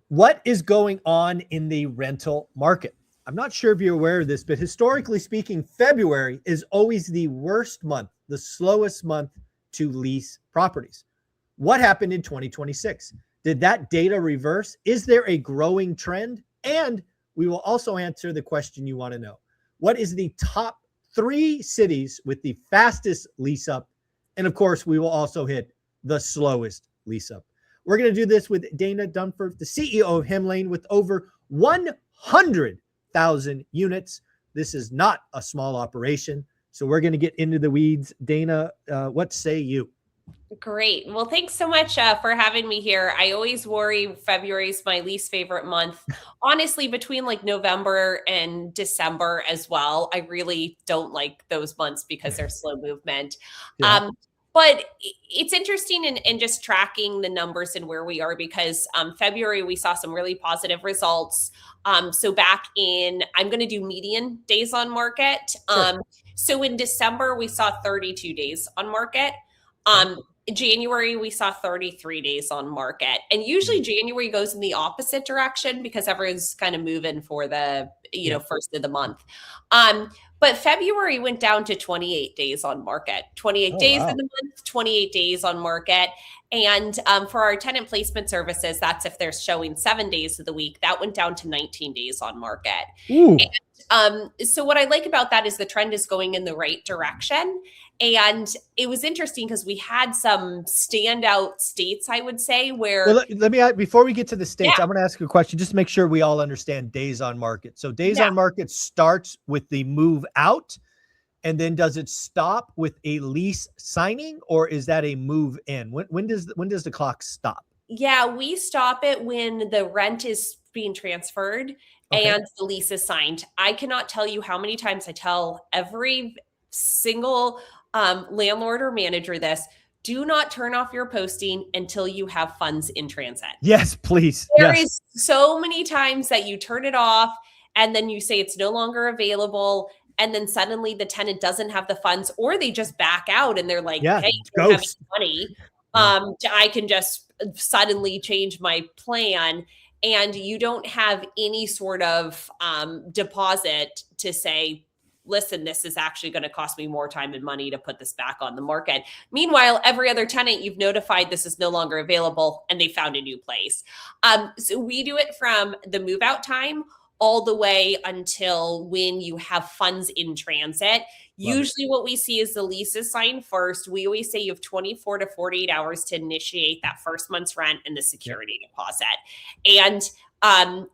What is going on in the rental market? I'm not sure if you're aware of this, but historically speaking, February is always the worst month, the slowest month to lease properties. What happened in 2026? Did that data reverse? Is there a growing trend? And we will also answer the question you want to know. What is the top 3 cities with the fastest lease up? And of course, we will also hit the slowest lease up. We're going to do this with Dana Dunford, the CEO of Hemlane, with over 100,000 units. This is not a small operation. So we're going to get into the weeds. Dana, what say you? Great. Well, thanks so much for having me here. I always worry February is my least favorite month. Honestly, between like November and December as well, I really don't like those months because they're slow movement. Yeah. But it's interesting in just tracking the numbers and where we are because February, we saw some really positive results. So back in, I'm going to do median days on market. Sure. So in December, we saw 32 days on market. January, we saw 33 days on market. And usually January goes in the opposite direction because everyone's kind of moving for the, first of the month. But February went down to 28 days on market, 28 days in the month, 28 days on market. And for our tenant placement services, that's if they're showing 7 days of the week, that went down to 19 days on market. And, so what I like about that is the trend is going in the right direction. And it was interesting because we had some standout states, I would say, where... Well, let me, before we get to the states, I'm going to ask you a question just to make sure we all understand days on market. So days on market starts with the move out, and then does it stop with a lease signing, or is that a move in? When does the clock stop? Yeah, we stop it when the rent is being transferred and the lease is signed. I cannot tell you how many times I tell every single landlord or manager this: do not turn off your posting until you have funds in transit. Yes, please. There is so many times that you turn it off and then you say it's no longer available. And then suddenly the tenant doesn't have the funds, or they just back out and they're like, hey, you don't have any money. I can just suddenly change my plan. And you don't have any sort of deposit to say, listen, this is actually going to cost me more time and money to put this back on the market. Meanwhile, every other tenant you've notified this is no longer available and they found a new place. So we do it from the move out time all the way until when you have funds in transit. Usually what we see is the lease is signed first. We always say you have 24 to 48 hours to initiate that first month's rent and the security deposit. And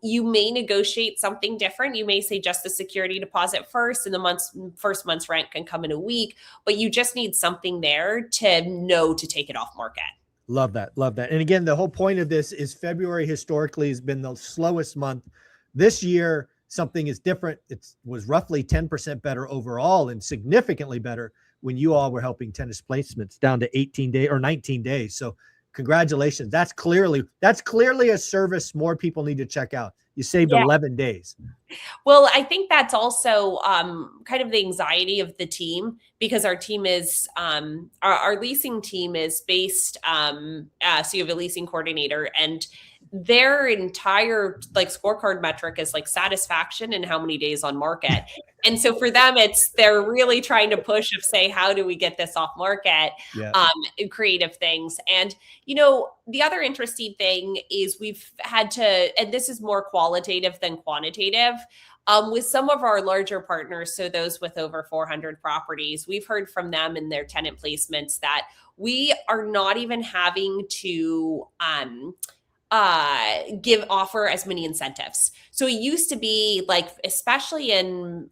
you may negotiate something different. You may say just the security deposit first, and the first month's rent can come in a week, but you just need something there to know to take it off market. Love that. Love that. And again, the whole point of this is February historically has been the slowest month. This year, something is different. It was roughly 10% better overall and significantly better when you all were helping tenant placements down to 18 days or 19 days. So congratulations. That's clearly a service more people need to check out. You saved 11 days. Well, I think that's also kind of the anxiety of the team, because our team is our leasing team is based. So you have a leasing coordinator, and their entire scorecard metric is satisfaction and how many days on market. And so for them, they're really trying to push of say, how do we get this off market? Creative things. And, the other interesting thing is we've had to, and this is more qualitative than quantitative, with some of our larger partners, so those with over 400 properties, we've heard from them in their tenant placements that we are not even having to offer as many incentives. So it used to be especially in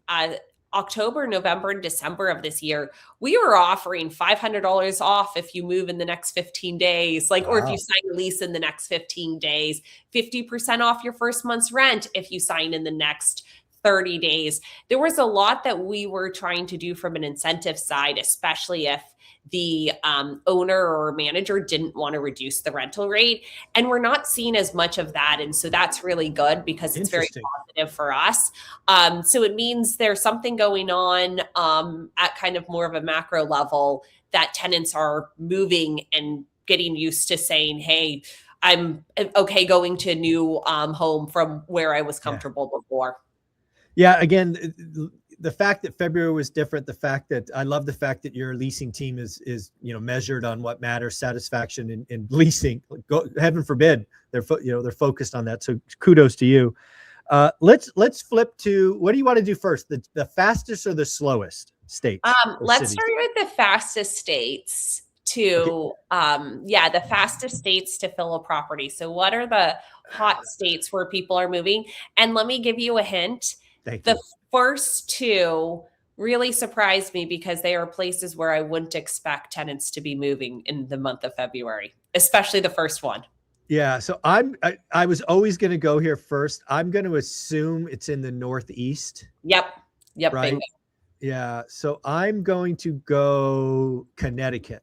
October, November, and December of this year, we were offering $500 off if you move in the next 15 days, or if you sign a lease in the next 15 days, 50% off your first month's rent if you sign in the next 30 days. There was a lot that we were trying to do from an incentive side, especially if the owner or manager didn't want to reduce the rental rate. And we're not seeing as much of that. And so that's really good because it's very positive for us. So it means there's something going on at kind of more of a macro level that tenants are moving and getting used to saying, hey, I'm okay going to a new home from where I was comfortable before. Yeah. Again, the fact that February was different, the fact that I love the fact that your leasing team is measured on what matters, satisfaction in leasing. Heaven forbid they're focused on that. So kudos to you. Let's flip to, what do you want to do first? The fastest or the slowest states? Let's start with the fastest states to the fastest states to fill a property. So what are the hot states where people are moving? And let me give you a hint. The first two really surprised me because they are places where I wouldn't expect tenants to be moving in the month of February, especially the first one. Yeah, so I was always going to go here first. I'm going to assume it's in the Northeast. Yep. Right. Bingo. Yeah, so I'm going to go Connecticut.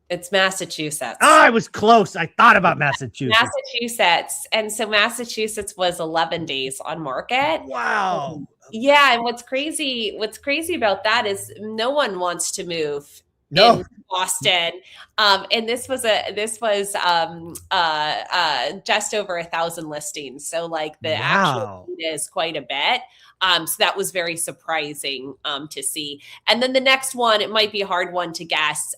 It's Massachusetts. Oh, I was close. I thought about Massachusetts. And so Massachusetts was 11 days on market. Wow. Yeah, and what's crazy about that is no one wants to move in Boston. And this was just over 1,000 listings. So like the actual is quite a bit. So that was very surprising to see. And then the next one, it might be a hard one to guess,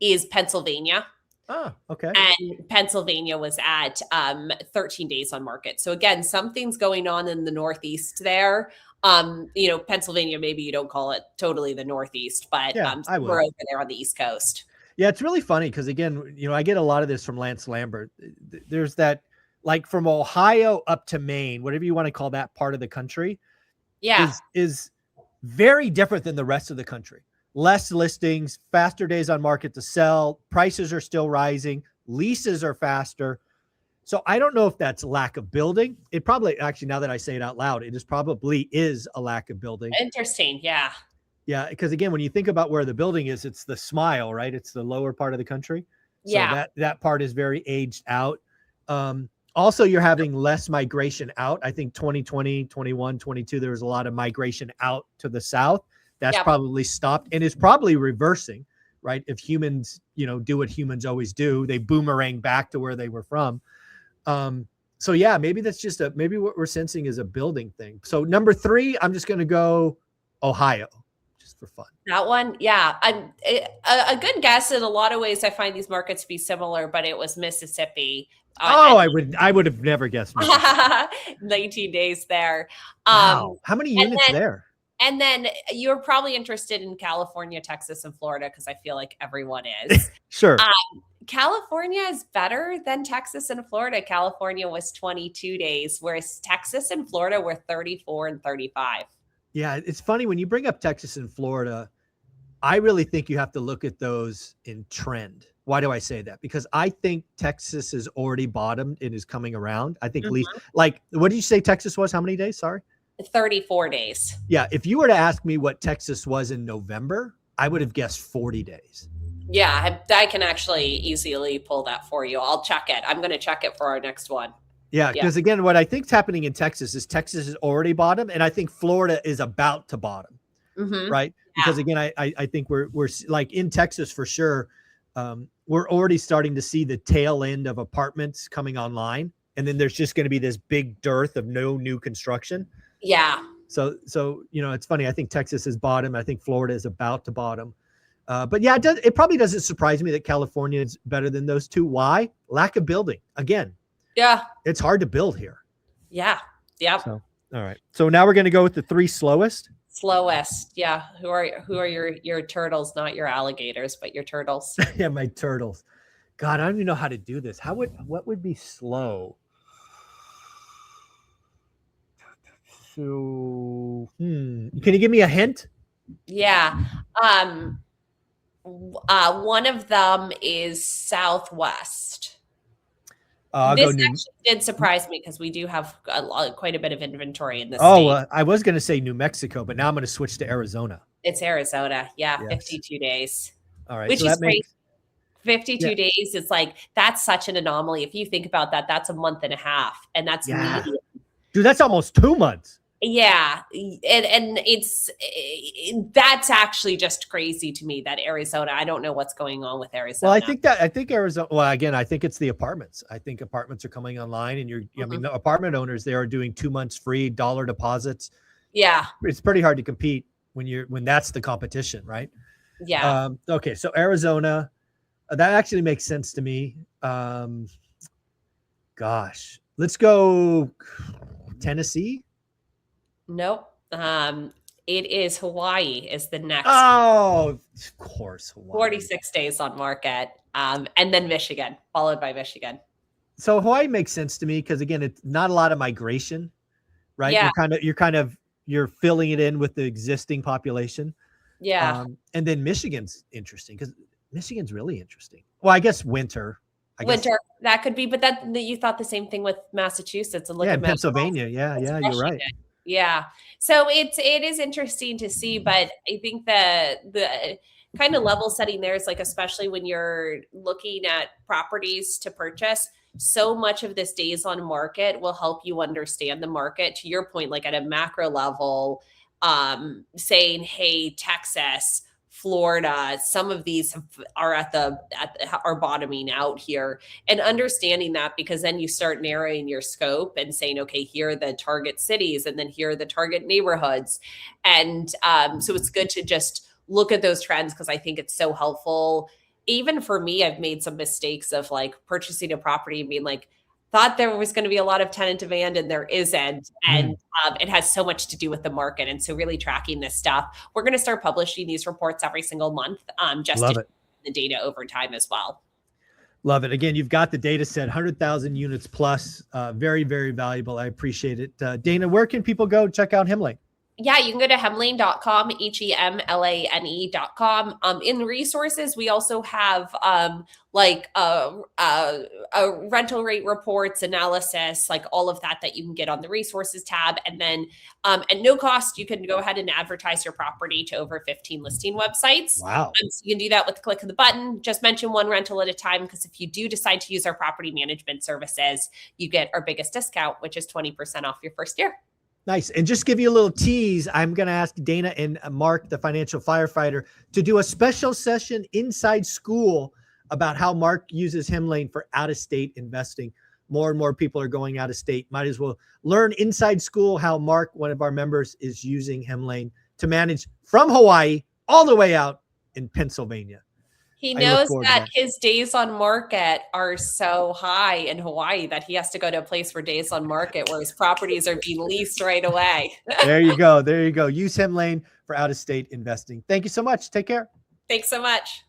is Pennsylvania. Oh, okay. And Pennsylvania was at 13 days on market. So again, something's going on in the Northeast there. Pennsylvania, maybe you don't call it totally the Northeast, but we're over there on the East Coast. Yeah, it's really funny because again, I get a lot of this from Lance Lambert. There's that, like from Ohio up to Maine, whatever you want to call that part of the country, is very different than the rest of the country. Less listings, faster days on market to sell, prices are still rising, leases are faster. So I don't know if that's lack of building. It probably, actually, now that I say it out loud, it probably is a lack of building. Interesting. Yeah. Yeah. Because again, when you think about where the building is, it's the Smile, right? It's the lower part of the country. So that part is very aged out. Also, you're having less migration out. I think 2020, 21, 22, there was a lot of migration out to the south. That's probably stopped and is probably reversing, right? If humans, do what humans always do, they boomerang back to where they were from. So yeah, maybe that's just maybe what we're sensing is a building thing. So number 3, I'm just going to go Ohio, just for fun. That one. Yeah. A good guess. In a lot of ways, I find these markets to be similar, but it was Mississippi. I would have never guessed. 19 days there. Wow. How many units there? And then you're probably interested in California, Texas, and Florida, because I feel like everyone is. Sure. California is better than Texas and Florida. California was 22 days, whereas Texas and Florida were 34 and 35. Yeah, it's funny when you bring up Texas and Florida, I really think you have to look at those in trend. Why do I say that? Because I think Texas is already bottomed and is coming around. I think at least, like, what did you say Texas was? How many days? Sorry. 34 days. Yeah. If you were to ask me what Texas was in November, I would have guessed 40 days. Yeah, I can actually easily pull that for you. I'll check it. I'm going to check it for our next one. Yeah, because again, what I think is happening in Texas is already bottom, and I think Florida is about to bottom, right? Because again, I think we're like in Texas for sure. We're already starting to see the tail end of apartments coming online, and then there's just going to be this big dearth of no new construction. Yeah. So it's funny. I think Texas is bottom. I think Florida is about to bottom. But yeah, it probably doesn't surprise me that California is better than those two. Why? Lack of building. Again. Yeah. It's hard to build here. Yeah. Yep. So, all right. So now we're going to go with the 3 slowest. Slowest. Yeah. Who are your turtles, not your alligators, but your turtles. Yeah, my turtles. God, I don't even know how to do this. What would be slow? So, can you give me a hint? Yeah. One of them is Southwest. This actually did surprise me because we do have quite a bit of inventory in this state. I was going to say New Mexico, but now I'm going to switch to Arizona. It's Arizona. Yeah, yes. 52 days. All right. Which is great. 52 days. It's like, that's such an anomaly. If you think about that, that's a month and a half. And that's medium. Dude, that's almost 2 months. Yeah, and that's actually just crazy to me that Arizona. I don't know what's going on with Arizona. Well, I think Arizona. Well, again, I think it's the apartments. I think apartments are coming online, and I mean, the apartment owners, they are doing 2 months free dollar deposits. Yeah, it's pretty hard to compete when that's the competition, right? Yeah. Okay, so Arizona, that actually makes sense to me. Gosh, let's go Tennessee. Nope. It is Hawaii is the next. Oh, of course, Hawaii. 46 days on market. And then Michigan, followed by Michigan. So Hawaii makes sense to me because, again, it's not a lot of migration, right? Yeah. You're filling it in with the existing population. Yeah. And then Michigan's interesting because Michigan's really interesting. Well, I guess winter. Winter, that could be, but that you thought the same thing with Massachusetts and look at Pennsylvania. Yeah, you're right. Yeah. So it is interesting to see, but I think the kind of level setting there is like, especially when you're looking at properties to purchase, so much of this days on market will help you understand the market. To your point, like at a macro level, saying, hey, Texas, Florida, some of these are are bottoming out here, and understanding that, because then you start narrowing your scope and saying, okay, here are the target cities, and then here are the target neighborhoods. And so it's good to just look at those trends, because I think it's so helpful. Even for me, I've made some mistakes of like purchasing a property and being like, thought there was going to be a lot of tenant demand and there isn't. And it has so much to do with the market. And so really tracking this stuff, we're going to start publishing these reports every single month, just to the data over time as well. Love it. Again, you've got the data set, 100,000 units plus, very, very valuable. I appreciate it. Dana, where can people go check out Hemlane? Yeah, you can go to hemlane.com, HEMLANE.com. In resources, we also have like a rental rate reports, analysis, like all of that you can get on the resources tab. And then at no cost, you can go ahead and advertise your property to over 15 listing websites. Wow. So you can do that with the click of the button. Just mention one rental at a time, because if you do decide to use our property management services, you get our biggest discount, which is 20% off your first year. Nice. And just give you a little tease, I'm going to ask Dana and Mark, the financial firefighter, to do a special session inside school about how Mark uses Hemlane for out-of-state investing. More and more people are going out of state. Might as well learn inside school how Mark, one of our members, is using Hemlane to manage from Hawaii all the way out in Pennsylvania. He knows that his days on market are so high in Hawaii that he has to go to a place for days on market where his properties are being leased right away. There you go. There you go. Use Hemlane for out-of-state investing. Thank you so much. Take care. Thanks so much.